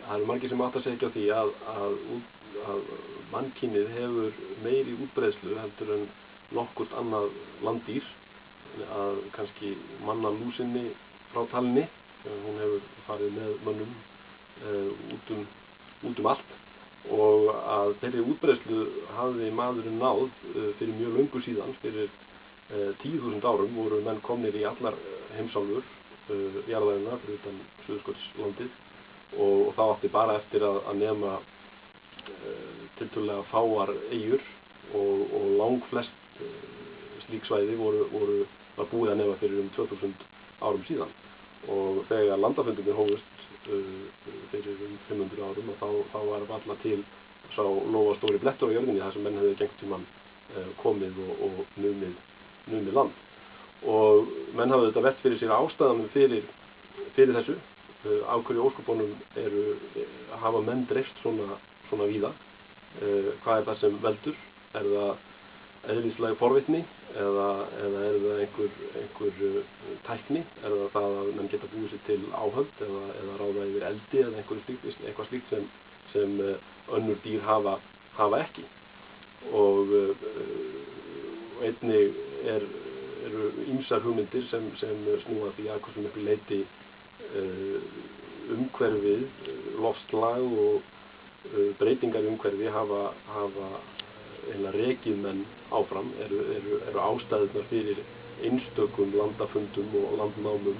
það eru margir sem átta sig ekki á því að mannkynið hefur meiri útbreiðslu heldur en nokkurt annað landdýr, að kannski mannalúsinni frátalinni. Hún hefur farið með mönnum út allt, og að þeirri útbreiðslu hafði maðurinn náð fyrir mjög löngu síðan. Fyrir 10.000 árum voru menn komnir í allar heimsálfur jarðarinnar fyrir utan Suðurskautslandið, og það átti bara eftir að nema tiltölulega fáar eyjur, og langflest slík svæði var búið að nema fyrir 2000 árum síðan. Og þegar landafundurnir hófust fyrir 500 árum, þá var varla til sá lófastóri blettur á jörðinni þar sem menn hefðu einhvern tímann komið og numið land. Og menn hafði þetta velt fyrir sér ástæðanum fyrir þessu. Af hverju ósköpunum hafa menn dreifst svona víða? Hvað það sem veldur? Það eðlislæg forvitni, eða það einhver tækni? Það að menn geta búið sér til áhöld eða ráða yfir eldi eða eitthvað slíkt sem önnur dýr hafa ekki? Og einnig eru ýmsar hugmyndir sem snúa því að hversu miklu leyti umhverfið, loftslag og breytingar í umhverfi hafa eiginlega rekið menn áfram, eru ástæðurnar fyrir einstökum landafundum og landnámum,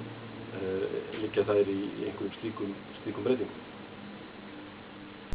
liggja þær í einhverjum slíkum breytingum.